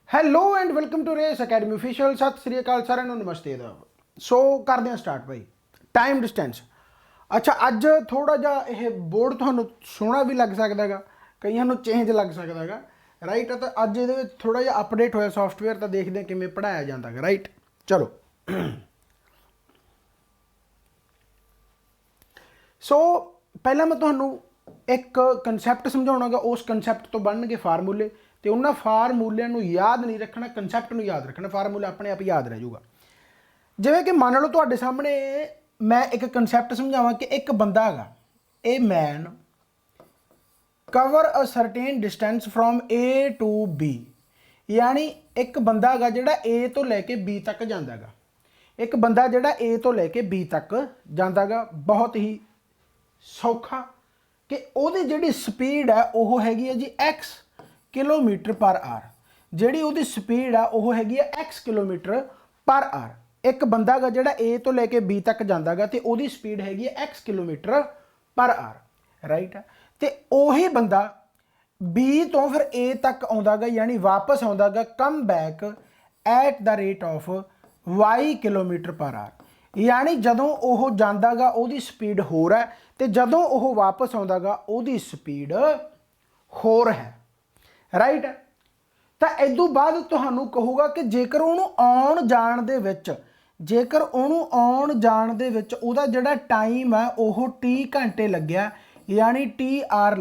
Hello and welcome to Race Academy official. सत श्री अकाल साਰਿਆਂ ਨੂੰ ਨਮਸਤੇ ਦਾ। ਸੋ ਕਰਦੇ ਹਾਂ ਸਟਾਰਟ ਭਾਈ। Time distance. ਅੱਛਾ ਅੱਜ ਥੋੜਾ ਜਿਹਾ ਇਹ ਬੋਰਡ ਤੁਹਾਨੂੰ ਸੋਹਣਾ ਵੀ ਲੱਗ ਸਕਦਾ ਹੈਗਾ, ਕਈਆਂ ਨੂੰ ਚੇਂਜ ਲੱਗ ਸਕਦਾ ਹੈਗਾ, ਰਾਈਟ। ਤਾਂ ਅੱਜ ਇਹਦੇ ਵਿੱਚ ਥੋੜਾ ਜਿਹਾ ਅਪਡੇਟ ਹੋਇਆ ਸੌਫਟਵੇਅਰ, ਤਾਂ ਦੇਖਦੇ ਹਾਂ ਕਿਵੇਂ ਪੜਾਇਆ ਜਾਂਦਾ ਹੈਗਾ, ਰਾਈਟ। ਚਲੋ ਸੋ ਪਹਿਲਾਂ ਮੈਂ ਤੁਹਾਨੂੰ ਇੱਕ ਕਨਸੈਪਟ ਸਮਝਾਉਣਾਗਾ, ਉਸ ਕਨਸੈਪਟ ਤੋਂ ਬਣਨਗੇ ਫਾਰਮੂਲੇ, ਤੇ ਉਹਨਾਂ ਫਾਰਮੂਲਿਆਂ ਨੂੰ ਯਾਦ ਨਹੀਂ ਰੱਖਣਾ, ਕਨਸੈਪਟ ਨੂੰ ਯਾਦ ਰੱਖਣਾ, ਫਾਰਮੂਲਾ ਆਪਣੇ ਆਪ ਯਾਦ ਰਹਿ ਜਾਊਗਾ। ਜਿਵੇਂ ਕਿ ਮੰਨ ਲਓ ਤੁਹਾਡੇ ਸਾਹਮਣੇ ਮੈਂ ਇੱਕ ਕਨਸੈਪਟ ਸਮਝਾਵਾਂ ਕਿ ਇੱਕ ਬੰਦਾ ਹੈਗਾ, ਇਹ man cover a certain distance from A to B, ਯਾਨੀ ਇੱਕ ਬੰਦਾ ਹੈਗਾ ਜਿਹੜਾ A ਤੋਂ ਲੈ ਕੇ B ਤੱਕ ਜਾਂਦਾ ਹੈਗਾ। ਇੱਕ ਬੰਦਾ ਜਿਹੜਾ A ਤੋਂ ਲੈ ਕੇ B ਤੱਕ ਜਾਂਦਾ ਹੈਗਾ, ਬਹੁਤ ਹੀ ਸੌਖਾ ਕਿ ਉਹਦੀ ਜਿਹੜੀ ਸਪੀਡ ਹੈ ਉਹ ਹੈਗੀ ਹੈ ਜੀ x ਕਿਲੋਮੀਟਰ ਪਰ ਆਰ। ਜਿਹੜੀ ਉਹਦੀ ਸਪੀਡ ਆ ਉਹ ਹੈਗੀ ਹੈ x ਕਿਲੋਮੀਟਰ ਪਰ ਆਰ। ਇੱਕ ਬੰਦਾ ਹੈਗਾ ਜਿਹੜਾ A ਤੋਂ ਲੈ ਕੇ B ਤੱਕ ਜਾਂਦਾ ਹੈਗਾ ਤੇ ਉਹਦੀ ਸਪੀਡ ਹੈਗੀ ਹੈ x kilometre per R, right. ਤੇ ਉਹੀ ਬੰਦਾ B ਤੋਂ ਫਿਰ A ਤੱਕ ਆਉਂਦਾ ਹੈਗਾ, ਯਾਨੀ ਵਾਪਸ ਆਉਂਦਾ ਹੈਗਾ, come back at the rate of y kilometre per hour. ਯਾਨੀ ਜਦੋਂ ਉਹ ਜਾਂਦਾ ਗਾ ਉਹਦੀ ਸਪੀਡ ਹੋਰ ਹੈ, ਤੇ ਜਦੋਂ ਉਹ ਵਾਪਸ ਆਉਂਦਾ ਗਾ ਉਹਦੀ ਸਪੀਡ ਹੋਰ ਹੈ, ਰਾਈਟ। ਤਾਂ ਇਦੋਂ ਬਾਅਦ ਤੁਹਾਨੂੰ ਕਹੂਗਾ ਕਿ ਜੇਕਰ ਉਹਨੂੰ ਆਉਣ ਜਾਣ ਦੇ ਵਿੱਚ ਉਹਦਾ ਜਿਹੜਾ ਟਾਈਮ ਹੈ ਉਹ t ਘੰਟੇ ਲੱਗਿਆ, ਯਾਨੀ TR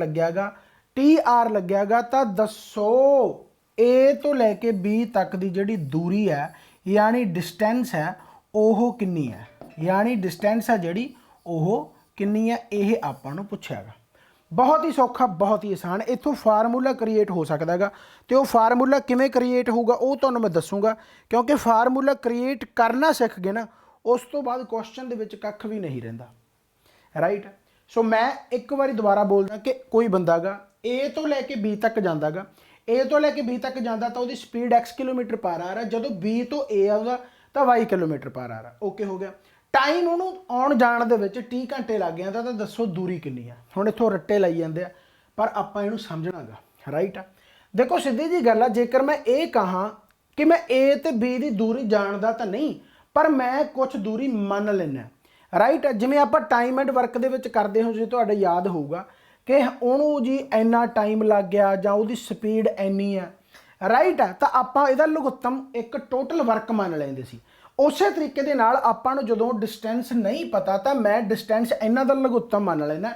ਲੱਗਿਆਗਾ, ਤਾਂ ਦੱਸੋ A ਤੋਂ ਲੈ ਕੇ B ਤੱਕ ਦੀ ਜਿਹੜੀ ਦੂਰੀ ਹੈ ਯਾਨੀ ਡਿਸਟੈਂਸ ਹੈ ਉਹ ਕਿੰਨੀ ਹੈ, ਯਾਨੀ ਡਿਸਟੈਂਸ ਹੈ ਜਿਹੜੀ ਉਹ ਕਿੰਨੀ ਹੈ, ਇਹ ਆਪਾਂ ਨੂੰ ਪੁੱਛਿਆਗਾ। ਬਹੁਤ ਹੀ ਸੌਖਾ, ਬਹੁਤ ਹੀ ਆਸਾਨ। ਇੱਥੋਂ ਫਾਰਮੂਲਾ ਕ੍ਰੀਏਟ ਹੋ ਸਕਦਾ ਹੈਗਾ, ਤੇ ਉਹ ਫਾਰਮੂਲਾ ਕਿਵੇਂ ਕ੍ਰੀਏਟ ਹੋਊਗਾ ਉਹ ਤੁਹਾਨੂੰ ਮੈਂ ਦੱਸੂਗਾ, ਕਿਉਂਕਿ ਫਾਰਮੂਲਾ ਕ੍ਰੀਏਟ ਕਰਨਾ ਸਿੱਖ ਗਏ ਨਾ, ਉਸ ਤੋਂ ਬਾਅਦ ਕੁਐਸਚਨ ਦੇ ਵਿੱਚ ਕੱਖ ਵੀ ਨਹੀਂ ਰਹਿੰਦਾ, ਰਾਈਟ। ਸੋ ਮੈਂ ਇੱਕ ਵਾਰੀ ਦੁਬਾਰਾ ਬੋਲਦਾ ਕਿ ਕੋਈ ਬੰਦਾ ਗਾ A ਤੋਂ ਲੈ ਕੇ B ਤੱਕ ਜਾਂਦਾ ਗਾ, A ਤੋਂ ਲੈ ਕੇ B ਤੱਕ ਜਾਂਦਾ ਤਾਂ ਉਹਦੀ speed x kilometre per R ਹੈ, ਜਦੋਂ B ਤੋਂ A ਆਉਂਦਾ ਤਾਂ y ਕਿਲੋਮੀਟਰ ਪਰ ਆਰ ਹੈ, ਓਕੇ ਹੋ ਗਿਆ। ਟਾਈਮ ਉਹਨੂੰ ਆਉਣ ਜਾਣ ਦੇ ਵਿੱਚ 30 ਘੰਟੇ ਲੱਗ ਜਾਂਦਾ, ਤਾਂ ਦੱਸੋ ਦੂਰੀ ਕਿੰਨੀ ਆ। ਹੁਣ ਇੱਥੋਂ ਰੱਟੇ ਲਾਈ ਜਾਂਦੇ ਆ, ਪਰ ਆਪਾਂ ਇਹਨੂੰ ਸਮਝਣਾਗਾ, ਰਾਈਟ ਆ। ਦੇਖੋ ਸਿੱਧੀ ਜੀ ਗੱਲ ਆ, ਜੇਕਰ ਮੈਂ ਇਹ ਕਹਾਂ ਕਿ ਮੈਂ A ਤੇ B ਦੀ ਦੂਰੀ ਜਾਣਦਾ ਤਾਂ ਨਹੀਂ, ਪਰ ਮੈਂ ਕੁਝ ਦੂਰੀ ਮੰਨ ਲੈਣਾ, ਰਾਈਟ। ਜਿਵੇਂ ਆਪਾਂ ਟਾਈਮ ਐਂਡ ਵਰਕ ਦੇ ਵਿੱਚ ਕਰਦੇ ਹਾਂ, ਜੇ ਤੁਹਾਡੇ ਯਾਦ ਹੋਊਗਾ ਕਿ ਉਹਨੂੰ ਜੀ ਇੰਨਾ ਟਾਈਮ ਲੱਗ ਗਿਆ ਜਾਂ ਉਹਦੀ ਸਪੀਡ ਇੰਨੀ ਆ, ਰਾਈਟ ਆ, ਤਾਂ ਆਪਾਂ ਇਹਦਾ ਲਘੁੱਤਮ ਇੱਕ ਟੋਟਲ ਵਰਕ ਮੰਨ ਲੈਂਦੇ ਸੀ। ਉਸੇ ਤਰੀਕੇ ਦੇ ਨਾਲ ਆਪਾਂ ਨੂੰ ਜਦੋਂ ਡਿਸਟੈਂਸ ਨਹੀਂ ਪਤਾ ਤਾਂ ਮੈਂ ਡਿਸਟੈਂਸ ਇਹਨਾਂ ਦਾ ਲਘੁੱਤਮ ਮੰਨ ਲੈਣਾ।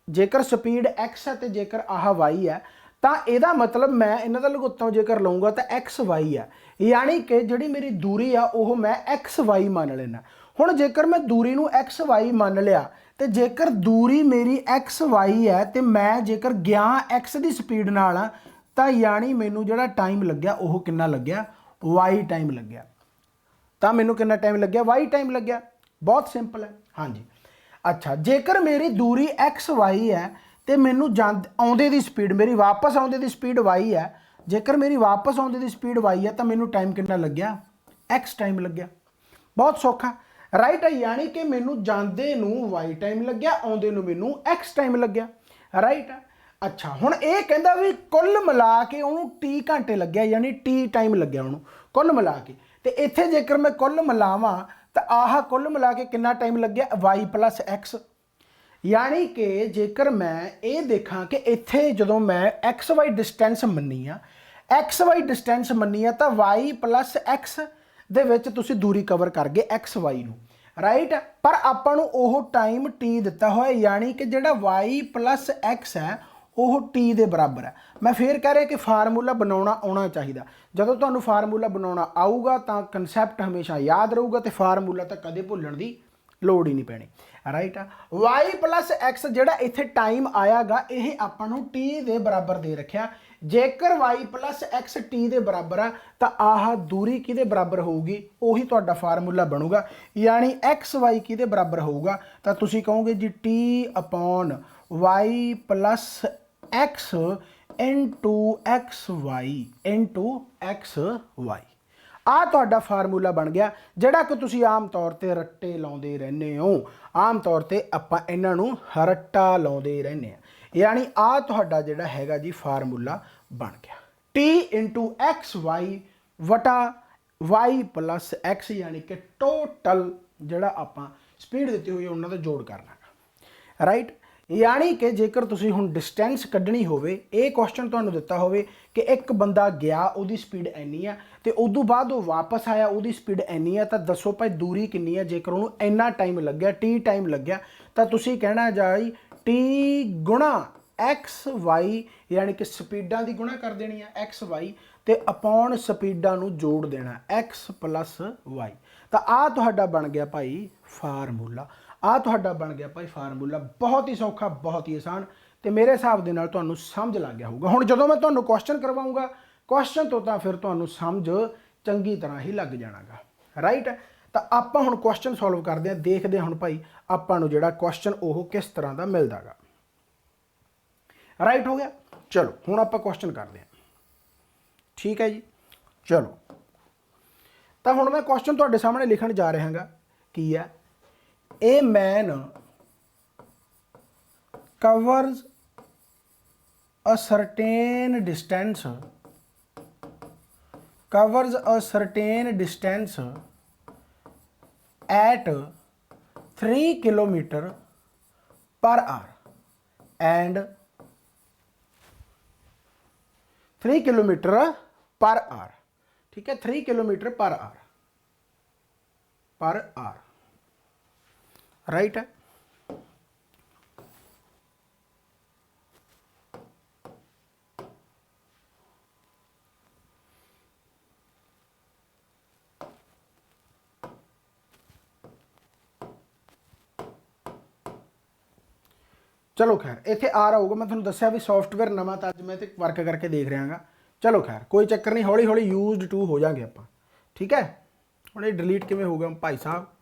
ਜੇਕਰ ਸਪੀਡ x ਹੈ ਤੇ ਜੇਕਰ ਆਹ y ਹੈ, ਤਾਂ ਇਹਦਾ ਮਤਲਬ ਮੈਂ ਇਹਨਾਂ ਦਾ ਲਘੁੱਤਮ ਜੇਕਰ ਲਊਂਗਾ ਤਾਂ x y ਹੈ, ਯਾਨੀ ਕਿ ਜਿਹੜੀ ਮੇਰੀ ਦੂਰੀ ਆ ਉਹ ਮੈਂ x y ਮੰਨ ਲੈਣਾ। ਹੁਣ ਜੇਕਰ ਮੈਂ ਦੂਰੀ ਨੂੰ x y ਮੰਨ ਲਿਆ, ਤੇ ਜੇਕਰ ਦੂਰੀ ਮੇਰੀ x y ਹੈ ਤੇ ਮੈਂ ਜੇਕਰ ਗਿਆ x ਦੀ ਸਪੀਡ ਨਾਲ ਆ, ਤਾਂ ਯਾਨੀ ਮੈਨੂੰ ਜਿਹੜਾ ਟਾਈਮ ਲੱਗਿਆ ਉਹ ਕਿੰਨਾ ਲੱਗਿਆ, y ਟਾਈਮ ਲੱਗਿਆ। ਤਾਂ ਮੈਨੂੰ ਕਿੰਨਾ ਟਾਈਮ ਲੱਗਿਆ, y ਟਾਈਮ ਲੱਗਿਆ। ਬਹੁਤ ਸਿੰਪਲ ਹੈ, ਹਾਂਜੀ। ਅੱਛਾ, ਜੇਕਰ ਮੇਰੀ ਦੂਰੀ x y ਹੈ ਤੇ ਮੈਨੂੰ ਆਉਂਦੇ ਦੀ ਸਪੀਡ, ਮੇਰੀ ਵਾਪਸ ਆਉਂਦੇ ਦੀ ਸਪੀਡ y ਹੈ, ਜੇਕਰ ਮੇਰੀ ਵਾਪਸ ਆਉਂਦੇ ਦੀ ਸਪੀਡ y ਹੈ ਤਾਂ ਮੈਨੂੰ ਟਾਈਮ ਕਿੰਨਾ ਲੱਗਿਆ, x ਟਾਈਮ ਲੱਗਿਆ। ਬਹੁਤ ਸੌਖਾ, ਰਾਈਟ ਹੈ। ਯਾਨੀ ਕਿ ਮੈਨੂੰ ਜਾਂਦੇ ਨੂੰ y ਟਾਈਮ ਲੱਗਿਆ, ਆਉਂਦੇ ਨੂੰ ਮੈਨੂੰ x ਟਾਈਮ ਲੱਗਿਆ, ਰਾਈਟ ਹੈ। ਅੱਛਾ, ਹੁਣ ਇਹ ਕਹਿੰਦਾ ਵੀ ਕੁੱਲ ਮਿਲਾ ਕੇ ਉਹਨੂੰ t ਘੰਟੇ ਲੱਗਿਆ, ਯਾਨੀ t ਟਾਈਮ ਲੱਗਿਆ ਉਹਨੂੰ ਕੁੱਲ ਮਿਲਾ ਕੇ। ਤੇ ਇੱਥੇ ਜੇਕਰ ਮੈਂ ਕੁੱਲ ਮਿਲਾਵਾਂ ਤਾਂ ਆਹ ਕੁੱਲ ਮਿਲਾ ਕੇ ਕਿੰਨਾ ਟਾਈਮ ਲੱਗਿਆ, y ਪਲੱਸ x। ਯਾਨੀ ਕਿ ਜੇਕਰ ਮੈਂ ਇਹ ਦੇਖਾਂ ਕਿ ਇੱਥੇ ਜਦੋਂ ਮੈਂ XY ਡਿਸਟੈਂਸ ਮੰਨੀ ਆ, ਤਾਂ y ਪਲੱਸ x ਦੇ ਵਿੱਚ ਤੁਸੀਂ ਦੂਰੀ ਕਵਰ ਕਰ ਗਏ XY ਨੂੰ, ਰਾਈਟ। ਪਰ ਆਪਾਂ ਨੂੰ ਉਹ ਟਾਈਮ t ਦਿੱਤਾ ਹੋਇਆ, ਯਾਨੀ ਕਿ ਜਿਹੜਾ y ਪਲੱਸ x ਹੈ ਉਹ t ਦੇ ਬਰਾਬਰ ਹੈ। ਮੈਂ ਫੇਰ ਕਹਿ ਰਿਹਾ ਕਿ ਫਾਰਮੂਲਾ ਬਣਾਉਣਾ ਆਉਣਾ ਚਾਹੀਦਾ। ਜਦੋਂ ਤੁਹਾਨੂੰ ਫਾਰਮੂਲਾ ਬਣਾਉਣਾ ਆਊਗਾ ਤਾਂ ਕਨਸੈਪਟ ਹਮੇਸ਼ਾ ਯਾਦ ਰਹੂਗਾ, ਤੇ ਫਾਰਮੂਲਾ ਤਾਂ ਕਦੇ ਭੁੱਲਣ ਦੀ ਲੋੜ ਹੀ ਨਹੀਂ ਪੈਣੀ, ਰਾਈਟ ਆ। y ਪਲੱਸ x ਜਿਹੜਾ ਇੱਥੇ ਟਾਈਮ ਆਇਆਗਾ ਇਹ ਆਪਾਂ ਨੂੰ t ਦੇ ਬਰਾਬਰ ਦੇ ਰੱਖਿਆ। ਜੇਕਰ y ਪਲੱਸ x t ਦੇ ਬਰਾਬਰ ਆ ਤਾਂ ਆਹ ਦੂਰੀ ਕਿਹਦੇ ਬਰਾਬਰ ਹੋਊਗੀ, ਉਹੀ ਤੁਹਾਡਾ ਫਾਰਮੂਲਾ ਬਣੂਗਾ। ਯਾਨੀ xy ਕਿਹਦੇ ਬਰਾਬਰ ਹੋਊਗਾ, ਤਾਂ ਤੁਸੀਂ ਕਹੋਗੇ ਜੀ t upon y plus x into xy। ਆ ਤੁਹਾਡਾ ਫਾਰਮੂਲਾ ਬਣ ਗਿਆ, ਜਿਹੜਾ ਕਿ ਤੁਸੀਂ ਆਮ ਤੌਰ ਤੇ ਰੱਟੇ ਲਾਉਂਦੇ ਰਹਿੰਦੇ ਹੋ। ਆਮ ਤੌਰ ਤੇ ਆਪਾਂ ਇਹਨਾਂ ਨੂੰ ਰੱਟਾ ਲਾਉਂਦੇ ਰਹਿੰਦੇ ਆ, यानी आ तुहाडा जिहड़ा हैगा जी फार्मूला बन गया। t इंटू एक्स वाई ਵਟਾ y प्लस x, यानी कि टोटल ਜਿਹੜਾ ਆਪਾਂ ਸਪੀਡ ਦਿੱਤੀ ਹੋਈ ਹੈ ਉਹਨਾਂ ਦਾ ਜੋੜ ਕਰਨਾ ਹੈ, ਰਾਈਟ। यानी कि जेकर तुसी हुण डिस्टेंस कढ़नी होवे, ये क्वेश्चन तुहानूं दिता होवे कि एक बंदा गया उहदी स्पीड इन्नी है तो उदों बाद वो वापस आया उहदी स्पीड इन्नी है, तो दसो भाई दूरी किन्नी है। जेकर उहनूं इन्ना टाइम लग्या टी टाइम लग्या तो तुसी कहना जाई टी गुणा एक्स वाई, यानी कि स्पीडां दी गुणा कर देनी है एक्स वाई ते अपॉन स्पीडां नूं जोड़ देना एक्स प्लस वाई। तो आ तुहाडा बन गया भाई फार्मूला, आ तुहाडा बन गया भाई फार्मूला। बहुत ही सौखा, बहुत ही आसान, तो मेरे हिसाब के नाल तुहानूं समझ लग गया होगा। हुण जदों मैं तुहानूं क्वेश्चन करवाऊँगा, क्वेश्चन तो फिर तुहानूं समझ चंगी तरह ही लग जाणागा, राइट। तो आपां हुण क्वेश्चन सॉल्व करते हैं, देखते हैं हुण भाई आपां नूं जिहड़ा क्वेश्चन ओह किस तरह का मिलदा गा, राइट हो गया। चलो हुण आपां क्वेश्चन करते हैं, ठीक है जी। चलो तो हुण मैं क्वेश्चन तुहाडे सामने लिखण जा रहा गा की है, a man covers a certain distance at 3 kilometre per hour and 3 kilometre per our, ठीक है, 3 किलोमीटर पर आवर, राइट है। चलो खैर इत्थे आ रहा होगा, मैं तुहानूं दस्सिया भी सॉफ्टवेयर नवां तो अज मैं वर्क करके देख रहा हाँ। चलो खैर कोई चक्कर नहीं, हौली हौली यूज टू हो जाएंगे आप, ठीक है। हुण ये डिलीट किवें होगा भाई साहब,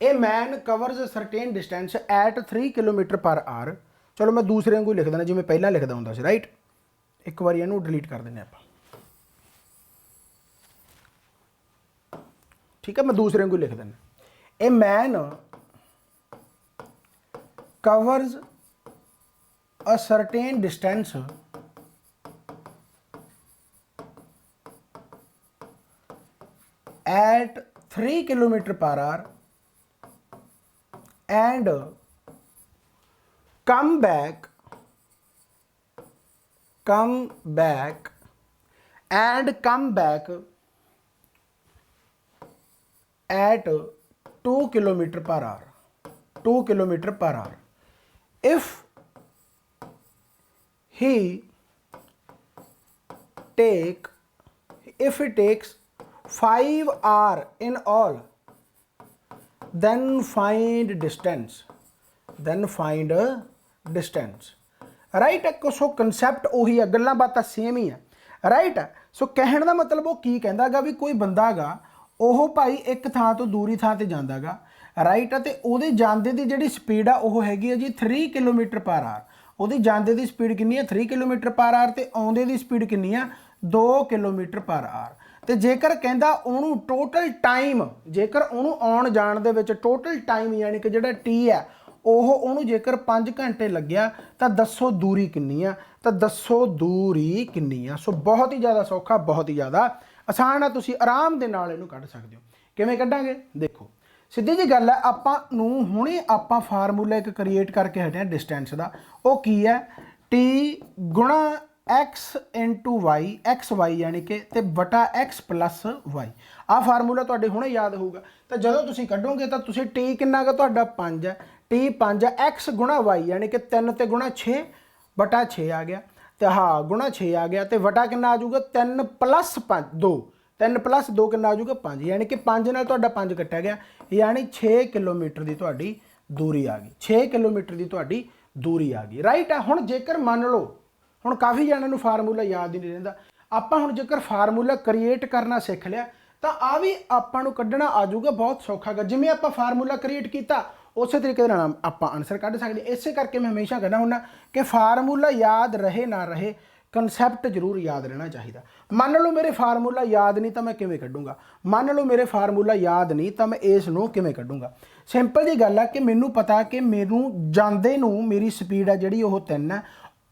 a man covers certain distance at 3 kilometre per hour. चलो मैं दूसरे वांगू लिख देना जिवें पहलां लिखदा हुंदा सी, राइट। एक बार इहनूं डिलीट कर देने आप, ठीक है। मैं दूसरे वांगू लिख देना, a man covers a certain distance at 3 kilometre per hour and come back at 2 kilometre per hour if he takes 5 hours in all, then find distance, right है। सो कंसैप्ट उही है, गल्लां बातां सेम ही है, राइट है। सो कहण दा मतलब वो की कहंदा गा भी कोई बंदा गा ओह भाई एक थां तो दूरी थां ते जांदा गा, राइट है। ते ओहदे जांदे दी जिहड़ी स्पीड आ ओह हैगी है जी 3 किलोमीटर पर आवर। ओहदी जांदे दी स्पीड किन्नी है 3 किलोमीटर पर आवर, ते आउंदे दी स्पीड किन्नी है 2 किलोमीटर पर आवर। तो जेकर कहता उन्होंने टोटल टाइम, जेकर उन्होंने आउण जाण दे विच टोटल टाइम यानी कि जिहड़ा टी है ओह उन्होंने जेकर 5 घंटे लग्या तो दसो दूरी किन्नी आ, तो दसो दूरी किन्नी आ। सो बहुत ही ज़्यादा सौखा, बहुत ही ज़्यादा आसान है, तुसीं आराम दे नाल इहनूं कढ सकदे हो। किवें कढांगे देखो, सीधी जी गल है, आपां नूं हुणे आपां फार्मूला एक क्रिएट करके हटे हैं डिस्टेंस का। वो की है टी गुणा X into Y, X Y यानी कि ते बटा एक्स प्लस वाई। आ फार्मूला तुहाडे हुणे याद होगा। तो जदों तुसीं कढोगे तो तुसीं टी किन्ना गा तुहाडा 5 है, टी 5 है, एक्स गुणा वाई यानी कि 3 ते गुणा 6 बटा 6 आ गया, तो हाँ गुणा 6 आ गया, तो वटा किन्ना आ जाऊगा 3 प्लस 5 2, 3 प्लस 2 किन्ना आ जाऊगा 5, यानी कि 5 नाल तुहाडा 5 कट्टिया गया, यानी 6 किलोमीटर की तुहाडी दूरी आ गई, 6 किलोमीटर की तुहाडी दूरी आ गई, राइट है। हुण जेकर मान लो हुण काफ़ी जणिਆਂ ਨੂੰ फार्मूला याद ही नहीं रहिंदा, आपां हुण जेकर फार्मूला क्रिएट करना सीख लिया तो आ भी आपां नूं कढना आ जाऊगा बहुत सौखा गा। जिवें आपां फार्मूला क्रिएट किया उस तरीके नाल आपां आंसर कढ सकदे। इसे करके मैं हमेशा कहना हुन्ना कि फार्मूला याद रहे ना रहे, कंसैप्ट जरूर याद रहना चाहिए। मान लो मेरे फार्मूला याद नहीं तो मैं किवें कढूंगा, मान लो मेरे फार्मूला याद नहीं तो मैं इस नूं किवें कढूंगा। सिंपल जी गल है कि मैनू पता कि मैनू जांदे नूं मेरी स्पीड है जिहड़ी ओह 3 है,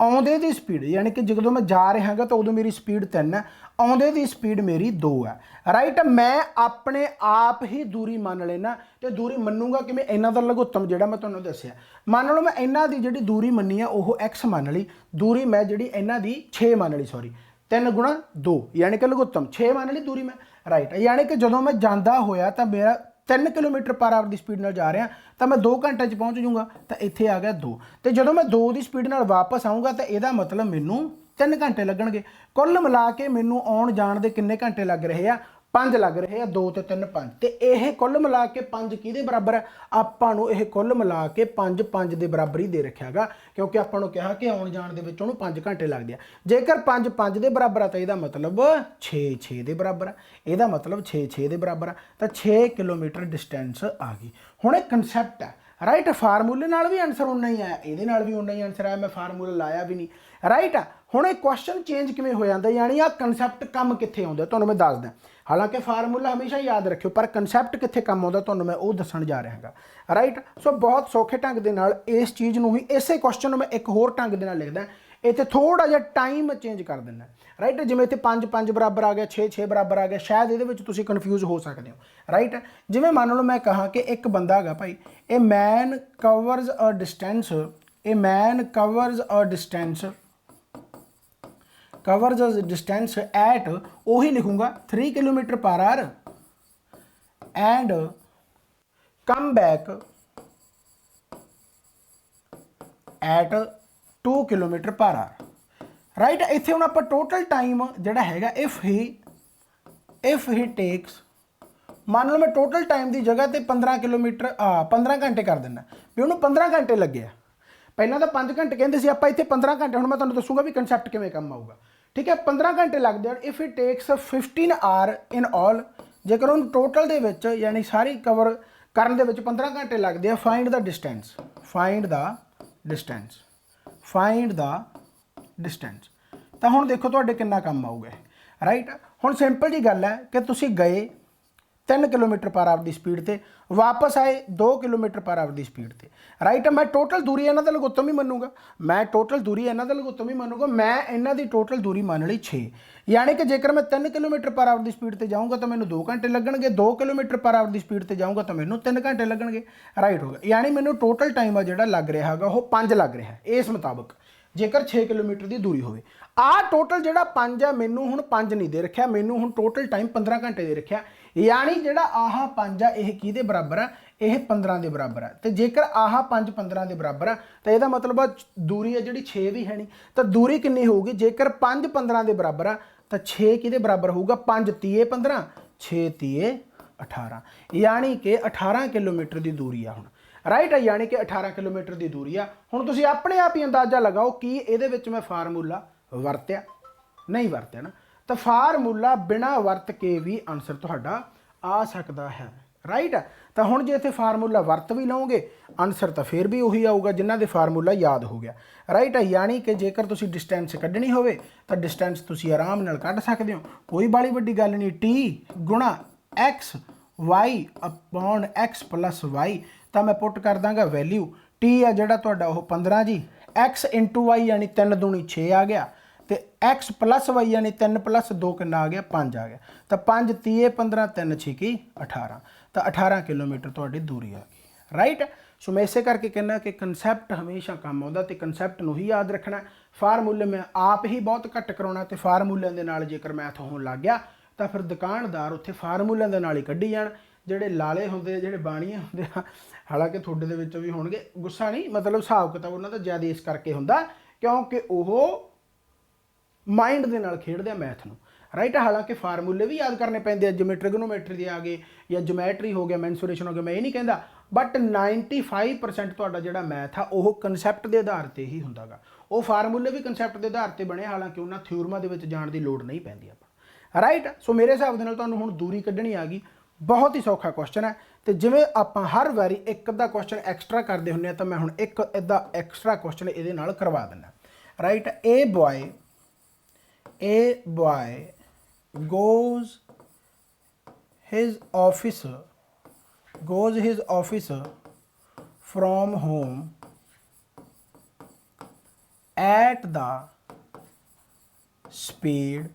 आउंदे दी स्पीड यानी कि जो मैं जा रहा हाँ तो उदों मेरी स्पीड 3 है, आउंदे दी स्पीड मेरी 2 है। राइट, मैं अपने आप ही दूरी मान लेना तो दूरी मनूंगा कि मैं इन्हां दा लघुत्तम जिहड़ा मैं तुहानूं दस्सिया, मान लो मैं इन्हां दी जिहड़ी दूरी मनी है वह x मान ली, दूरी मैं जिहड़ी इन्हां दी 6 मान ली, सॉरी 3 गुणा 2 यानी कि लघुत्तम 6 मान ली दूरी मैं। राइट, यानी कि जो मैं जांदा होया तो मेरा 3 किलोमीटर पर आवर की स्पीड जा रहा तो मैं 2 घंटे पहुँच जूँगा, तो इत्थे आ गया 2, तो जो मैं 2 की स्पीड वापस आऊँगा तो यह मतलब मैनू 3 घंटे लगणगे। कुल मिला के मैनू आउण जाण दे किन्ने घंटे लग रहे हैं, 5 लग रहे हैं, 2 ते 3 5, तो यह कुल मिला के 5 किहदे बराबर है, आपां नूं यह कुल मिला के 5 5 के बराबर ही दे रखा गा, क्योंकि आपां नूं कहा कि आउण जाण दे विच उहनूं 5 घंटे लगदे आ। जेकर 5 5 के बराबर है तो यह मतलब 6 6 के बराबर है, यह मतलब 6 6 के बराबर है, तो 6 किलोमीटर डिस्टेंस आ गई। हुण एक कंसैप्ट है। राइट, फार्मूले नाल भी आंसर उन्ना ही आया, ये भी उन्ना ही आंसर आया, मैं फार्मूला लाया भी नहीं। राइट, हुण एक क्वेश्चन चेंज किवें हो जाता, यानी आ कंसैप्ट कम कित्थे आउंदा तुहानूं मैं दसदा। हालांकि फार्मूला हमेशा याद रखियो, पर कंसैप्ट कित्थे कम आउंदा तुहानूं मैं वो दस्सण जा रहा हाँ। राइट, सो बहुत सौखे ढंग दे नाल इस चीज़ नूं ही, इसे क्वेश्चन नूं मैं एक होर ढंग दे नाल लिखदा, इत्थे थोड़ा जिहा टाइम चेंज कर दिंदा। राइट, जिवें इत्थे 5 5 बराबर आ गया, 6 6 बराबर आ गया, शायद ये तुसीं कन्फ्यूज़ हो सकते हो। राइट, जिवें मान लो मैं कहा कि एक बंदा है भाई, a man covers a distance, a man covers a distance, covers a distance at, वही लिखूंगा 3 kilometre per hour and come back at 2 kilometre per hour. Right, इत्थे हुण आपां टोटल टाइम जिहड़ा हैगा इफ ही टेक्स, मान लो मैं टोटल टाइम की जगह पर 15 किलोमीटर 15 घंटे कर देना भी उन्होंने 15 घंटे लगे आ। पहला तो 5 घंटे कहते सी आप, इतने 15 घंटे, हुण मैं तुहानूं दसूंगा भी कंसैप्ट किवें काम आऊगा। ठीक है, 15 घंटे लगते हैं। If it takes 15 hour in all, जेकर उन्होंने टोटल दे विच यानी सारी कवर करन दे विच 15 घंटे लगते हैं। Find the distance, find the distance, find the distance, तो हुण देखो तुहाडे किन्ना काम आऊगा। राइट, हुण सिंपल जी गल है कि तुसीं गए 3 किलोमीटर पर आवर की स्पीड से, वापस आए 2 किलोमीटर पर आवर की स्पीड से। राइट, मैं टोटल दूरी इन्हां दा लघुत्तम ही मनूंगा, मैं टोटल दूरी इन्हां दा लघुत्तम ही मनूंगा, मैं इन्हां दी टोटल दूरी मान ली 6, यानी कि जेकर मैं 3 किलोमीटर पर आवर की स्पीड से जाऊँगा तो मैंने 2 घंटे लगणगे, 2 किलोमीटर पर आवर की स्पीड से जाऊँगा तो मैंने 3 घंटे लगणगे। राइट हो गया, यानी मैंने टोटल टाइम है जिहड़ा लग रहा है वो 5 लग रहा है इस मुताबिक, जेकर 6 किलोमीटर की दूरी हो। टोटल जिहड़ा 5 है, मैनू हुण 5 नहीं दे रखा, मैनू हुण टोटल टाइम 15 घंटे दे रखा, यानी जिहड़ा आह 5 है यह किहदे बराबर है, यह 15 के बराबर है। तो जेकर आह 5 15 के बराबर है तो यह मतलब दूरी है जिहड़ी 6 भी है नहीं, तो दूरी कितनी होगी, जेकर 5 15 के बराबर है तो 6 किहदे बराबर होगा, 5 तीए 15, 6 तीए 18, यानी कि 18 किलोमीटर की दूरी है हुण। राइट है, यानी कि 18 किलोमीटर की दूरी है। हुण तुसीं अपने आप ही अंदाजा लगाओ कि इहदे विच मैं फार्मूला वरत्या नहीं वरत्या ना, तो फार्मूला बिना वरत के भी आंसर तुहाडा आ सकता है। राइट, तो हुण जे इत्थे फार्मूला वरत भी लओगे आंसर तो फिर भी उही आऊगा जिन्हां दे फार्मूला याद हो गया। राइट है, यानी कि जेकर तुसीं डिस्टेंस कढनी होवे तो डिस्टेंस तुसीं आराम नाल कढ सकदे हो, कोई बाली वड्डी गल नहीं। टी गुणा X Y upon X plus Y, तो मैं पुट कर दांगा वैल्यू, टी है जिहड़ा तुहाडा ओह 15 जी, एक्स इंटू वाई यानी 3 दूनी 6 आ गया, तो एक्स प्लस वाई यानी 3 प्लस 2 कितना आ गया 5 आ गया, तो 5 तीए 15, 3 6 18, तो 18 किलोमीटर तुहाडी दूरी आ गई। राइट, सो मैं इसे करके कहना कि कंसैप्ट हमेशा काम आउंदा, तो कंसैप्ट नूं ही याद रखना। फार्मूले मैं आप ही बहुत घट कराउणा, तो फार्मूलिਆਂ ਦੇ ਨਾਲ जेकर मैथ होण लग गया तो फिर दुकानदार उत्थे फार्मूलिਆਂ ਦੇ ਨਾਲ ही कढ़ी जाण। ਜਿਹੜੇ ਲਾਲੇ ਹੁੰਦੇ, ਜਿਹੜੇ ਬਾਣੀਏ ਹੁੰਦੇ ਆ, ਹਾਲਾਂਕਿ ਤੁਹਾਡੇ ਦੇ ਵਿੱਚ ਵੀ ਹੋਣਗੇ, ਗੁੱਸਾ ਨਹੀਂ, ਮਤਲਬ ਹਿਸਾਬ ਕਿਤਾਬ ਉਹਨਾਂ ਦਾ ਜ਼ਿਆਦਾ ਇਸ ਕਰਕੇ ਹੁੰਦਾ ਕਿਉਂਕਿ ਉਹ ਮਾइंड ਦੇ ਨਾਲ ਖੇਡਦੇ ਆ मैथ ਨੂੰ। राइट, हालांकि फार्मूले भी याद करने पैंदे, जिवें ट्रिगनोमैट्री दे आ गए या जोमैट्री हो गया, मैंसुरेशन हो गया, मैं ये नहीं कहता, बट 95% तुहाडा जिहड़ा मैथ आ वो कंसैप्ट के आधार पर ही हुंदा गा। वो फार्मूले भी कंसैप्ट के आधार पर बने, हालांकि उन्हां थ्योरमां दे विच जाण दी लोड़ नहीं पैंदी आपां। राइट, सो मेरे हिसाब दे नाल तुहानूं हुण दूरी कढणी आ गई, बहुत ही सौखा क्वेश्चन है। तो जिवें आपां हर वारी एक अद्धा क्वेश्चन एक्सट्रा करते हुंदे आ, तो मैं हुण एक अद्धा एक्सट्रा क्वेश्चन इहदे नाल करवा दिंदा। Right, a boy A boy goes his office from home at the speed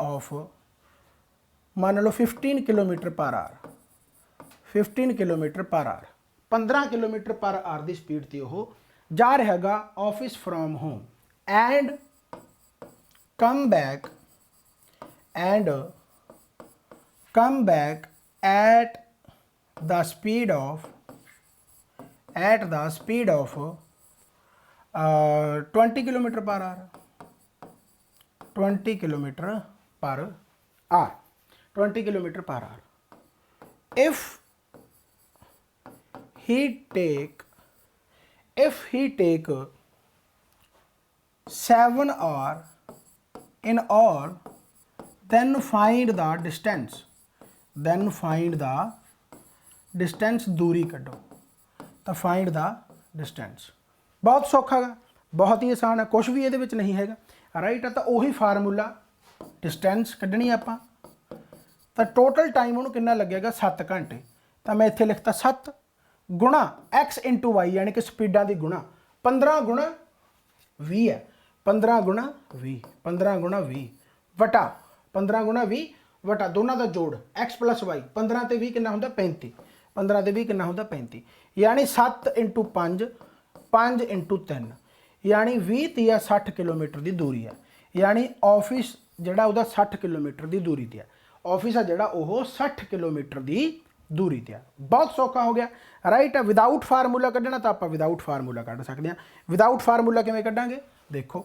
of मान लो 15 kilometre per our 15 kilometre per our 15 kilometre per our की स्पीड ते वो जा रहा है office from home and come back at the speed of 20 kilometre per our 20 kilometre per our 20 kilometre per hour if he take 7 hours in all, then find the distance दूरी कड्डो तो find the distance बहुत सौखा है, बहुत ही आसान है, कुछ भी ये नहीं है राइट है। तो उही फार्मूला डिस्टेंस कढ़नी आपां तो टोटल टाइम उन्होंने कितना लगेगा 7 घंटे। तो मैं इत्थे लिखता 7 गुणा x इंटू वाई यानी कि स्पीडा की गुणा 15 गुणा 20 है 15 गुणा 20 वटा 15 गुणा 20 वटा दोनों का जोड़ x प्लस वाई 15 ते 20 कितना होंदा 35 15 ते 20 कितना होंदा 35 यानी 7 इंटू 5 इंटू 3 यानी 20 ती 60 किलोमीटर की दूरी है। यानी ऑफिस जिहड़ा उहदा 60 किलोमीटर की दूरी ते है, ऑफिस है जिहड़ा ओह 60 किलोमीटर की दूरी ते है। बहुत सौखा हो गया राइट है। विदाउट फार्मूला कढ़ना तो आप विदाउट फार्मूला कढ़ सकते हैं। विदाउट फार्मूला किवें कढ़ांगे देखो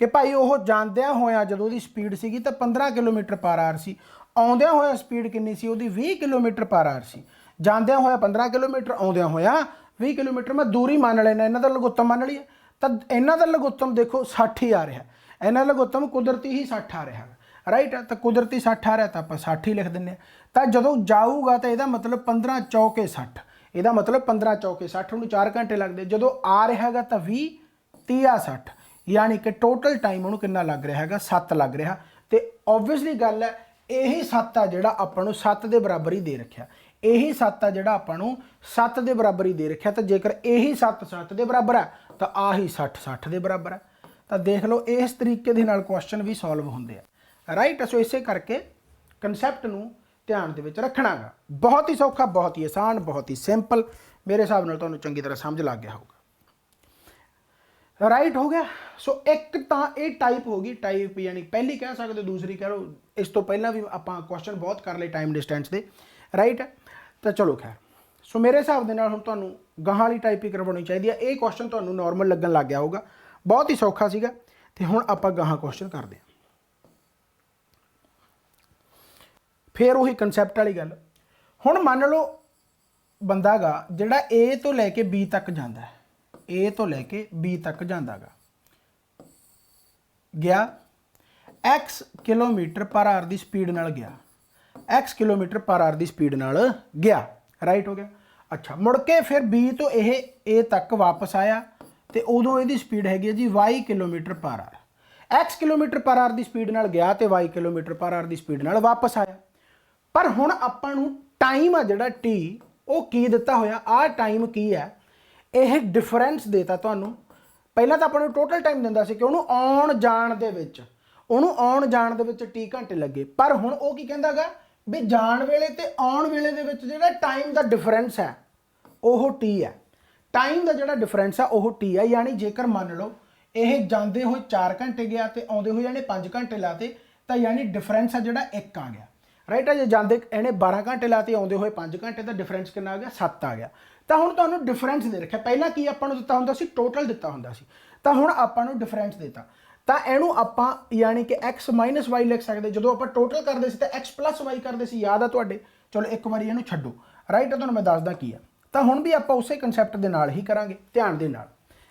कि भाई वह जांदियां होया जदों दी स्पीड सी तो 15 किलोमीटर पर आवर सी, आउंदियां होया स्पीड कितनी सी उहदी 20 किलोमीटर पर आवर सी, जांदियां होया 15 किलोमीटर आउंदियां होया 20 किलोमीटर। मैं दूरी मान लेना, इन्हां दा लघुत्तम मान लीए तो इन्हां दा लघुत्तम देखो 60 ही आ रहा है, इन्हां लघुत्तम कुदरती ही 60 आ रहा है राइट है। तो कुदरती 60 आ रहा तो आप 60 ही लिख दें। तो जदों जाऊगा तो यदा मतलब 15 चौके 60, यदा मतलब 15 चौके 60 उन्होंने 4 घंटे लगते, जदों आ रहा है तो 20 30 60 यानी कि टोटल टाइम उन्होंने कितना लग रहा है 7 लग रहा। तो ओबवियसली गल है यही 7 आ जिहड़ा आपां नूं 7 के बराबर ही दे रखा, यही 7 आ जिहड़ा आपां नूं 7 के बराबर ही दे रखा। तो जेकर यही 7 के बराबर है तो आही 60 के बराबर है। तो देख लो इस तरीके दे नाल क्वेश्चन भी सॉल्व होंदे आ राइट। सो इसे करके कंसैप्ट नूं ध्यान दे विच रखना गा। बहुत ही सौखा, बहुत ही आसान, बहुत ही सिंपल, मेरे हिसाब नाल तुहानूं चंगी तरह समझ लग गया होगा राइट हो गया। सो एक तो ये टाइप होगी, टाइप यानी पहली कह सकते, दूसरी कह लो, इस तो पहला भी आपां क्वेश्चन बहुत कर ले टाइम डिस्टेंस के राइट। तो चलो खैर, सो मेरे हिसाब के हुण तुहानूं गाहां वाली टाइप ही करवानी चाहिए है। ये क्वेश्चन तुहानूं नॉर्मल लगन लग गया होगा, बहुत ही सौखा सीगा। ते हुण आपां गाहां क्वेश्चन करदे हां। फिर वही कंसैप्ट वाली गल, हुण मान लो बंदा गा जिहड़ा ए तो लैके बी तक जांदा है, ए तो लैके बी तक जांदा गा, गया x किलोमीटर पर आवर की स्पीड नाल गया, x किलोमीटर पर आवर की स्पीड नाल गया राइट हो गया। अच्छा मुड़ के फिर बी तो यह ए तक वापस आया तो उदों ये स्पीड हैगी जी y kilometre per our, x kilometre per our की स्पीड नाल गया तो y किलोमीटर पर आवर की स्पीड नाल वापस आया। पर हुण आपां नूं टाइम आ जिहड़ा टी वो की दिता होया, आ टाइम की है, यह डिफरेंस देता तुहानूं। पहला तो आपां नूं टोटल टाइम दिंदा सी कि उहनूं आउण जाण दे विच, उहनूं आउण जाण दे विच 30 घंटे लगे। पर हुण वो की कहंदा गा भी जाण वेले ते आउण वेले दे विच जिहड़ा टाइम दा डिफरेंस है वो टी है, टाइम दा जिहड़ा डिफरेंस है वो टी है। यानी जेकर मान लो यह जाते हुए 4 घंटे गया तो आउंदे हुए इहने 5 घंटे लाते, तो यानी डिफरेंस है जिहड़ा 1 आ गया राइट है। जे जाते इहने 12 घंटे लाते आउंदे हुए 5 घंटे, तो डिफरेंस कितना आ गया 7 आ गया। तो हुण तुहानूं डिफरेंस दे रखा, पहला की आपां नूं दित्ता हुंदा सी टोटल दित्ता हुंदा सी, तो हुण आपां नूं डिफरेंस देता। तो इहनूं आपां यानी कि x माइनस वाई लिख सकते, जदों आपां टोटल करते सी तो x प्लस वाई करते सी, याद आ तुहाडे। चलो एक बार इहनूं छड्डो राइट है, तुहानूं मैं दसदा की आ। तो हुण भी आपां उसे कंसैप्ट दे नाल ही करांगे, ध्यान दे नाल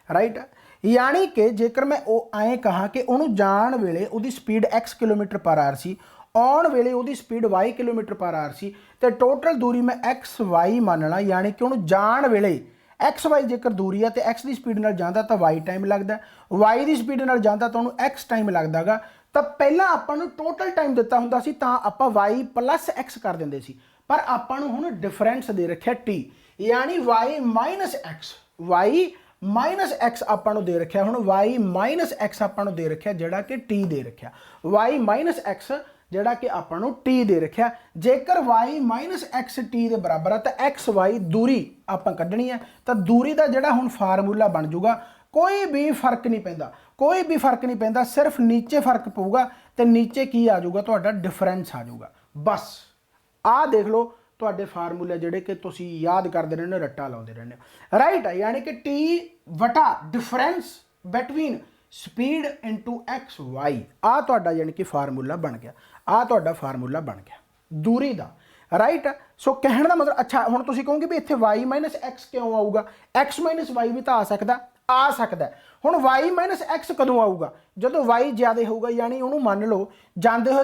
राइट है। यानी कि जेकर मैं ऐं कहा कि उहनूं जाण वेले उहदी speed x kilometre per hour सी, आउण वेले उहदी speed y kilometre per hour सी, तो टोटल दूरी मैं x y मानना, यानी कि उहनूं जाण वेले एक्स वाई जेकर दूरी है तो एक्स की स्पीड नाल जांदा तो वाई टाइम लगता, वाई की स्पीड नाल जांदा तो उन्होंने एक्स टाइम लगता गा। तो पहला आपां नूं टोटल टाइम दिता हुंदा सी तां आपां वाई प्लस एक्स कर दिंदे सी, पर आपां नूं हुण डिफरेंस दे रखिया टी, यानी Y minus X, Y minus X आपां नूं दे रखिया। हुण वाई माइनस एक्स आपां नूं दे रखिया जिहड़ा कि टी दे रखिया, वाई माइनस एक्स जिहड़ा कि आपां नूं टी दे रखिया। जेकर वाई माइनस एक्स टी दे बराबर है तो एक्स वाई दूरी आपां कड्ढणी है, तो दूरी का जिहड़ा हुण फार्मूला बन जूगा, कोई भी फर्क नहीं पैंदा, कोई भी फर्क नहीं पैंदा, सिर्फ नीचे फर्क पऊगा तो नीचे की आ जाऊगा, तुहाडा डिफरेंस आ जाऊगा। बस आ देख लो तुहाडे फार्मूले जिहड़े कि तुसीं याद करदे रहंदे हो, रट्टा लाउंदे रहंदे हो, राइट है। यानी कि टी वटा difference between speed into X Y, आ तुहाडा यानी कि फार्मूला बन गया, आ तुहाडा फार्मूला बन गया दूरी का, राइट है। सो कहने का मतलब, अच्छा हुण तुसीं कहोगे भी इत्थे वाई माइनस एक्स क्यों आऊगा, एक्स माइनस वाई भी तो आ सकता है। हुण वाई माइनस एक्स कदों आऊगा, जदों वाई ज़्यादा होगा, यानी उन्होंने मान लो जाते हुए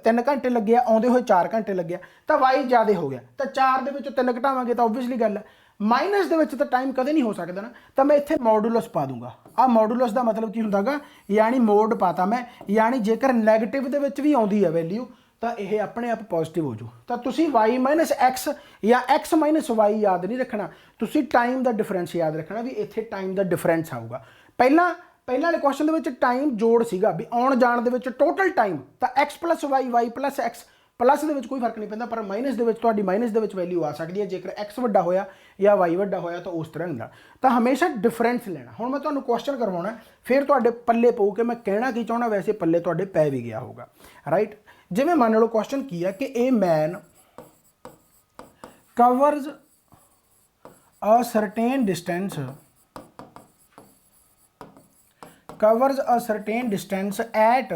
3 घंटे लगे, आउंदे हुए 4 घंटे लगे, तो वाई ज़्यादा हो गया, तो 4 दे विचों 3 घटावांगे तो ओबवियसली गल है, माइनस दे विच तो टाइम कदे नहीं हो सकता ना, तो मैं इत्थे मॉडुलस पा दूंगा। आ मॉडुलस का मतलब की हुंदा गा, यानी मोड पाता मैं, यानी जेकर नैगेटिव दे विच भी आउंदी है वैल्यू तो यह अपने आप पॉजिटिव हो जू। तो तुसी वाई माइनस एक्स या एक्स माइनस वाई याद नहीं रखना, तुसी टाइम का डिफरेंस याद रखना भी इत्थे टाइम का डिफरेंस आऊगा। पहला वाले क्वेश्चन दे विच टाइम जोड़ सीगा भी आउण जाण दे विच टोटल टाइम, तो X plus Y, Y plus X, plus दे विच कोई फर्क नहीं पैंदा, पर माइनस दे विच तुहाडी माइनस दे विच वैल्यू आ सकती है जेकर एक्स वड्डा होया या वाई वड्डा होया, तो उस तरह नाल तो हमेशा डिफरेंस लेना। हुण मैं तुहानूं क्वेश्चन करवाउणा, फिर तुहाडे पल्ले पऊ कि मैं कहना की चाहुंदा, वैसे पल्ले तुहाडे पै भी गया होगा, राइट। जिवें मान लो क्वेश्चन की है कि ए man covers a certain distance, covers a certain distance at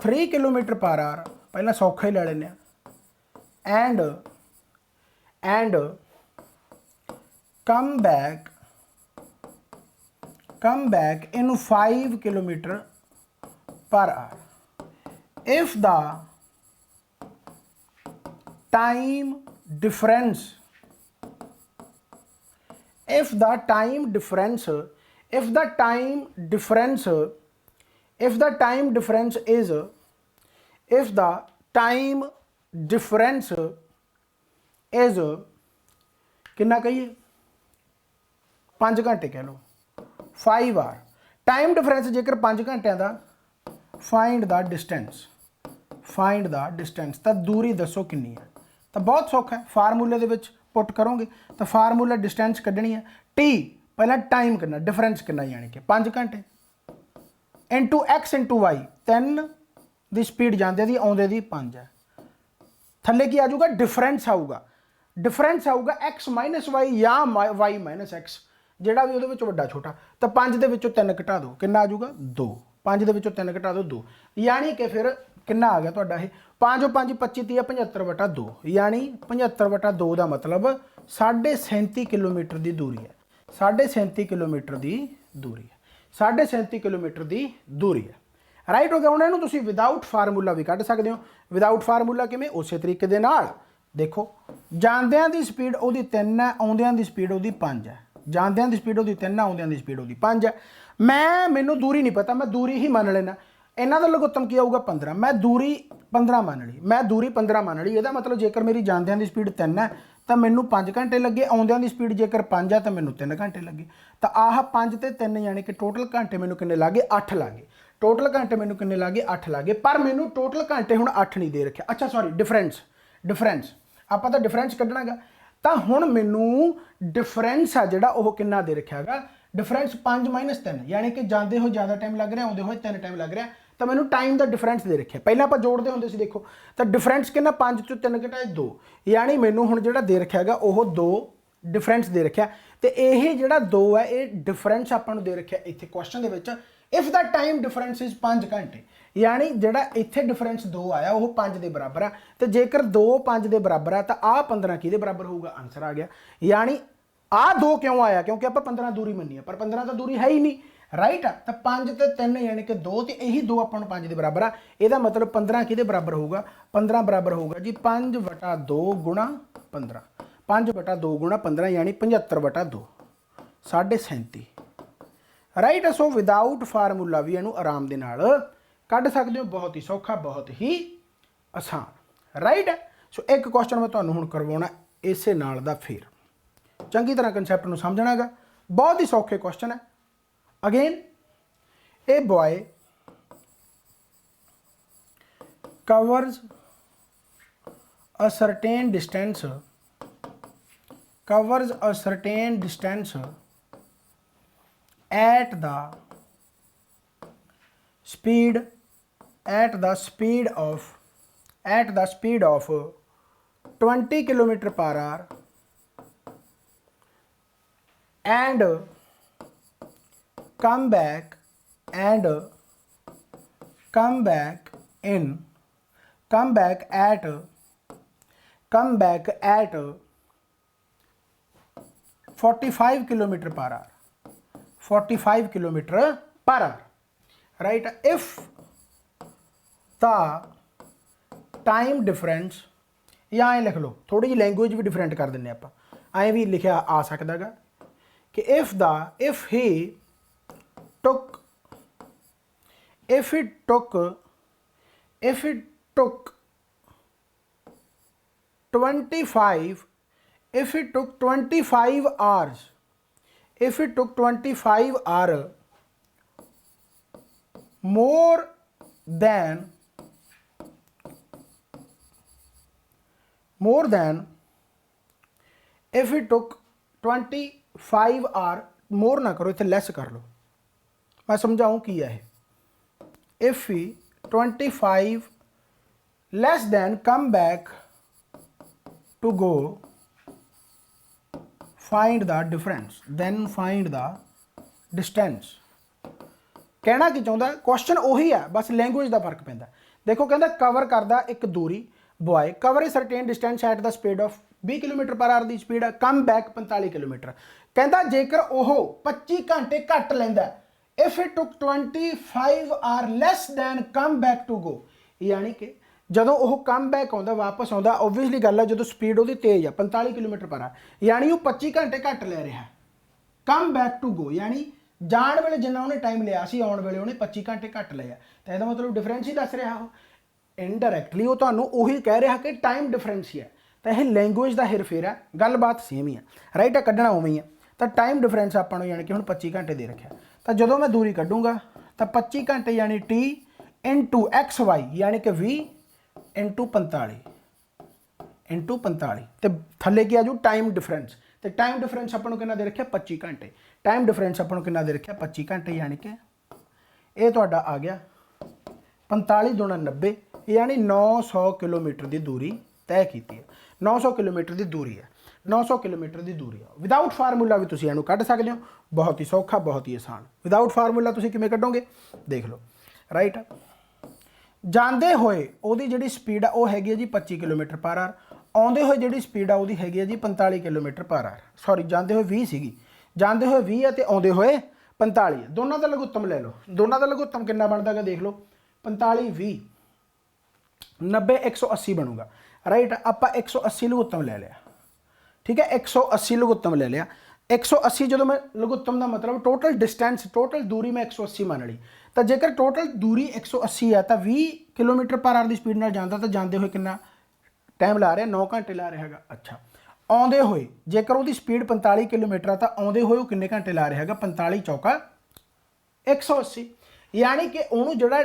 3 kilometre per our, पहला सौखा ही ले लेने, and come back in 5 kilometre per hour if the time difference is कितना कहिए 5 घंटे कह लो, 5 आवर टाइम डिफरेंस जेकर 5 घंटिया का, फाइंड द डिस्टेंस, तो दूरी दसो कितनी है। तो बहुत सौखा है, फार्मूले दे विच पुट करोगे तो फार्मूला डिस्टेंस कढ़नी है, टी पहला टाइम करना, डिफरेंस कितना यानी कि 5 घंटे इंटू एक्स इंटू वाई, 3 की स्पीड जाते दी आउंदे दी 5 है, थले की आ जाऊगा डिफरेंस आऊगा एक्स माइनस वाई या वाई माइनस एक्स, जिहड़ा भी उहदे वड्डा छोटा, तो 5 दे विचों 3 घटा दो, कितना आ जाऊगा 2, 5 दे विचों 3 घटा दो 2, यानी कि फिर कितना आ गया तुहाडा ये 5 5 25 30 75/2, यानी 75/2 का मतलब 37.5 किलोमीटर की दूरी है, 37.5 किलोमीटर की दूरी है, 37.5 किलोमीटर की दूरी है, राइट हो गया। हुण इहनूं तुसीं विदाउट फार्मूला भी कढ सकदे हो, विदाउट फार्मूला किवें, उस तरीके दे नाल देखो, जांदियां दी स्पीड उहदी 3 है, आउंदियां दी स्पीड उहदी 5 है, जांदियां दी स्पीड उहदी 3 है, आउंदियां दी स्पीड उहदी 5 है। मैनूं दूरी नहीं पता, मैं दूरी ही मान लेना, इन्हां दा लघुत्तम की आऊगा 15, मैं दूरी 15 मान ली, इहदा मतलब जेकर मेरी जांदियां दी स्पीड 3 है तो मैनूं 5 घंटे लगे, आउंदियां दी स्पीड जेकर 5 है तो मैनूं 3 घंटे लगे, तो आह 5 ते 3 यानी कि टोटल घंटे मैनूं किन्ने लागे, 8 लागे, टोटल घंटे मैनूं किन्ने लागे, 8 लागे, पर मैनूं टोटल घंटे हुण 8 नहीं दे रखे। अच्छा सॉरी, डिफरेंस आपां तां डिफरेंस कड्ढणा गा, तो हुण मैनूं डिफरेंस आ जिहड़ा ओह किन्ना दे रखिया गा, डिफरेंस 5 माइनस 3, यानी कि जाते हुए ज़्यादा टाइम लग रहा, आउंदे हुए 3 टाइम लग रहा, तो मैनूं टाइम का डिफरेंस दे रखे। पहले आप जोड़ते होंगे सी, देखो तो डिफरेंस कितना 5 चों 3 घटाए 2, यानी मैनूं हुण जिहड़ा दे रखिया गा ओह 2 डिफरेंस दे रखिया, तो यह जिहड़ा 2 है ये डिफरेंस आपां नूं दे रखिया इत्थे question they which, if the time difference is 5 घंटे, यानी जिहड़ा इत्थे डिफरेंस 2 आया वह 5 के बराबर है, तो जेकर 2 5 के बराबर है तो आ 15 किहदे बराबर होगा, आंसर आ गया। यानी आ 2 क्यों आया, क्योंकि आप 15 दूरी मनी है, पर 15 तो दूरी है ही नहीं, राइट। तो 5 ते 3 यानी कि 2, तो यही 2 अपन 5 के बराबर है, यदा मतलब 15 किहदे बराबर होगा, 15 बराबर होगा जी 5/2 गुणा 15, 5/2 गुणा 15 यानी 75/2 37.5 राइट। सो विदाउट फार्मूला भी इनू आराम दे नाल कढ सकते हो, बहुत ही सौखा, बहुत ही आसान राइट। सो एक क्वेश्चन मैं तुहानू हुण करवाउणा इसे नाल दा, फिर चंगी तरह कंसैप्ट नू समझना हैगा, बहुत ही सौखे क्वेश्चन है। Again a boy covers a certain distance at the speed of 20 kilometer per hour and come back at 45 kilometer per hour, 45 kilometer per hour right। if the time difference, या ऐ लिख लो, थोड़ी जी language भी different कर दें आप, ऐ भी लिखा आ सकता गा कि if he took 25 hours more than if it took 25 hour, मोर ना करो इतने लैस कर लो, मैं समझाऊँ की है। if we 25 less than come back to go, find the difference, then find the distance। कहना की चाहता क्वेश्चन उही है, बस लैंग्वेज का फर्क पैंदा। देखो कहता कवर करदा एक दूरी, boy cover a certain distance at the speed of 20 kilometre per our की स्पीड है, कम बैक 45 किलोमीटर। कहता जेकर ओह 25 घंटे घट लैंदा, if it took 25 hour less than come back to go, यानी कि ਜਦੋਂ ਉਹ कम बैक आउंदा वापस आउंदा, ओबवियसली गल है जो स्पीड वो तेज़ है 45 किलोमीटर पर आवर, यानी वो 25 घंटे घट ले रहा। कम बैक टू गो यानी जाण वेले जिन्ना उन्हें टाइम लिया सी, आउण वेले उन्हें 25 घंटे घट लिया, तो यह मतलब डिफरेंस ही दस रहा। वो इनडायरैक्टली वो तुहानू उही कह रहा कि टाइम डिफरेंस ही है, तो यह लैंग्वेज का हेरफेर है, गलबात सेम ही है राइट। है कढ़ना उवें ही है, तो टाइम डिफरेंस आपां नूं यानी कि हुण 25 घंटे दे रखा, तो जो मैं दूरी कढूँगा तो 25 घंटे यानी T इंटू XY यानी कि 20 इंटू 45 तो थले की आजू टाइम डिफरेंस, तो टाइम डिफरेंस अपन कितना दे रखा 25 घंटे, टाइम डिफरेंस अपन कितना दे रखा 25 घंटे, यानी कि ये तुहाडा आ गया 45 दूना 90 यानी 900 किलोमीटर की दूरी तय की है। 900 किलोमीटर की दूरी है, 900 किलोमीटर की दूरी है। विदाउट फार्मूला भी तुसीं इहनूं कढ सकदे हो, बहुत ही सौखा, बहुत ही आसान। विदाउट फार्मूला तुसीं किवें कढोगे देख लो राइट। जाते हुए ਉਹਦੀ ਜਿਹੜੀ स्पीड है वो हैगी है जी 25 किलोमीटर पर आवर, आउंदे हुए ਜਿਹੜੀ स्पीड है ਉਹਦੀ हैगी है जी 45 किलोमीटर पर आवर, सॉरी जाते हुए 20 सीगी, जाते हुए 20 है तो आउंदे हुए 45 है। दोनों का लघुत्तम ले लो, दोनों का लघुत्तम कितना बनता है देख लो, 45 20 90 180 बनूगा राइट। आप 180 लघुत्तम ले लिया, ठीक है 180 लघुत्तम ले लिया। 180 जो मैं लघुत्तम का मतलब टोटल डिस्टेंस, टोटल दूरी मैं 180 मान ली, तो जेकर टोटल दूरी 180 है तो 20 किलोमीटर पर आवर की स्पीड नाल जांदा, तो जाते हुए कितना टाइम ला रहा 9 घंटे ला रहा है। अच्छा आउंदे हुए जेकर वो स्पीड 45 किलोमीटर है तो आउंदे हुए वो किन्ने घंटे ला रहा है 45 चौका 180, यानी कि उन्होंने जोड़ा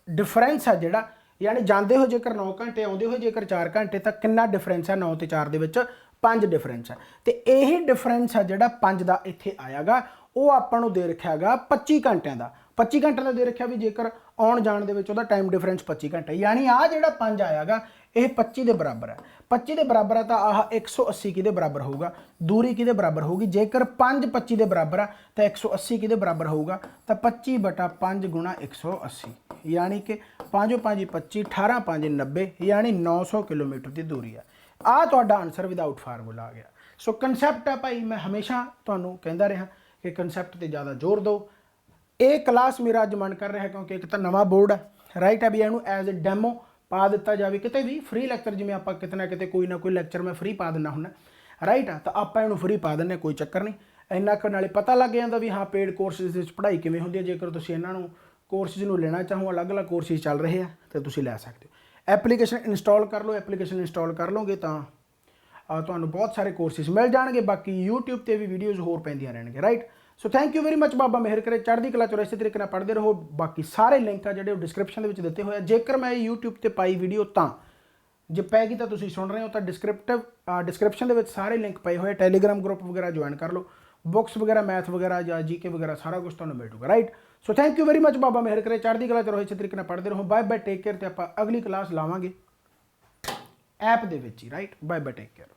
डिफरेंस है जोड़ा, यानी जाते हुए जेकर 9 घंटे, आउंदे हुए जेकर 4 घंटे, तो कितना डिफरेंस है 9 तो 4 दे विच 5 डिफरेंस है। तो यही डिफरेंस है जोड़ा 5 का इत्थे आएगा, वो आपको दे रखा है 25 घंटिया का, 25 घंटे का दे रखा भी जेकर आउण जाण दे विच उहदा टाइम डिफरेंस 25 घंटे, यानी आ जिहड़ा 5 आएगा यह 25 के बराबर है। 25 के बराबर है तो आह 180 किहदे बराबर होगा, दूरी किहदे बराबर होगी, जेकर 5 25 के बराबर है तो 180 किहदे बराबर होगा, तो 25/5 गुणा 180 यानी कि 5 5 25 18 5 90 यानी 900 किलोमीटर की दूरी है। आ तुहाडा आंसर विदाउट फार्मूला आ गया। सो कंसैप्ट है भाई, मैं हमेशा तुहानूं कहंदा रहा कि कंसैप्ट ते ज़्यादा जोर दो। ये क्लास मेरा अज मन कर रहा है क्योंकि एक तो नवा बोर्ड है राइट है, भी इनू एज ए डैमो ਪਾ ਦਿੱਤਾ ਜਾਵੇ ਕਿਤੇ ਵੀ ਫ੍ਰੀ ਲੈਕਚਰ, ਜਿਵੇਂ ਆਪਾਂ ਕਿਤੇ ਨਾ ਕਿਤੇ ਕੋਈ ਨਾ ਕੋਈ ਲੈਕਚਰ ਮੈਂ ਫ੍ਰੀ ਪਾ ਦਿੰਦਾ ਹੁੰਦਾ, ਰਾਈਟ ਆ, ਤਾਂ ਆਪਾਂ ਇਹਨੂੰ ਫ੍ਰੀ ਪਾ ਦਿੰਦੇ, ਕੋਈ ਚੱਕਰ ਨਹੀਂ। ਇੰਨਾ ਕੁ ਨਾਲੇ ਪਤਾ ਲੱਗ ਜਾਂਦਾ ਵੀ ਹਾਂ ਪੇਡ ਕੋਰਸਿਸ ਦੇ ਵਿੱਚ ਪੜ੍ਹਾਈ ਕਿਵੇਂ ਹੁੰਦੀ ਹੈ। ਜੇਕਰ ਤੁਸੀਂ ਇਹਨਾਂ ਨੂੰ ਕੋਰਸਿਸ ਨੂੰ ਲੈਣਾ ਚਾਹੋ, ਅਲੱਗ-ਅਲੱਗ ਕੋਰਸਿਸ ਚੱਲ ਰਹੇ ਆ ਤਾਂ ਤੁਸੀਂ ਲੈ ਸਕਦੇ ਹੋ। ਐਪਲੀਕੇਸ਼ਨ ਇੰਸਟਾਲ ਕਰ ਲਓ, ਐਪਲੀਕੇਸ਼ਨ ਇੰਸਟਾਲ ਕਰ ਲਓਗੇ ਤਾਂ ਤੁਹਾਨੂੰ ਬਹੁਤ ਸਾਰੇ ਕੋਰਸਿਸ ਮਿਲ ਜਾਣਗੇ। ਬਾਕੀ YouTube ਤੇ ਵੀ ਵੀਡੀਓਜ਼ ਹੋਰ ਪੈਂਦੀਆਂ ਰਹਿਣਗੇ, right. So thank you very much, ਬਾਬਾ ਮਿਹਰ ਕਰੇ, ਚੜ੍ਹਦੀ ਕਲਾ 'ਚ ਇਸੇ ਤਰੀਕੇ ਨਾਲ ਪੜ੍ਹਦੇ ਰਹੋ। ਬਾਕੀ ਸਾਰੇ ਲਿੰਕ ਆ ਜਿਹੜੇ ਉਹ ਡਿਸਕ੍ਰਿਪਸ਼ਨ ਦੇ ਵਿੱਚ ਦਿੱਤੇ ਹੋਏ ਆ। ਜੇਕਰ ਮੈਂ YouTube ਤੇ ਪਾਈ ਵੀਡੀਓ ਤਾਂ ਜੇ ਪੈ ਗਈ ਤਾਂ ਤੁਸੀਂ ਸੁਣ ਰਹੇ ਹੋ ਤਾਂ ਡਿਸਕ੍ਰਿਪਸ਼ਨ ਦੇ ਵਿੱਚ ਸਾਰੇ ਲਿੰਕ ਪਏ ਹੋਏ, ਟੈਲੀਗ੍ਰਾਮ ਗਰੁੱਪ ਵਗੈਰਾ ਜੁਆਇਨ ਕਰ ਲਓ, ਬੁੱਕਸ ਵਗੈਰਾ ਮੈਥ ਵਗੈਰਾ ਜਾਂ GK ਵਗੈਰਾ ਸਾਰਾ ਕੁਝ ਤੁਹਾਨੂੰ ਮਿਲ ਜੂਗਾ, right. So thank you very much, ਬਾਬਾ ਮਿਹਰ ਕਰੇ, ਚੜ੍ਹਦੀ ਕਲਾ 'ਚ ਰਹੋ, ਇਸੇ ਤਰੀਕੇ ਨਾਲ ਪੜ੍ਹਦੇ ਰਹੋ। ਬਾਏ ਬਾਏ, ਟੇਕ ਕੇਅਰ, ਤੇ ਆਪਾਂ ਅਗਲੀ ਕਲਾਸ ਲਾਵਾਂਗੇ ਐਪ ਦੇ ਵਿੱਚ ਹੀ, right. Bye bye, take care.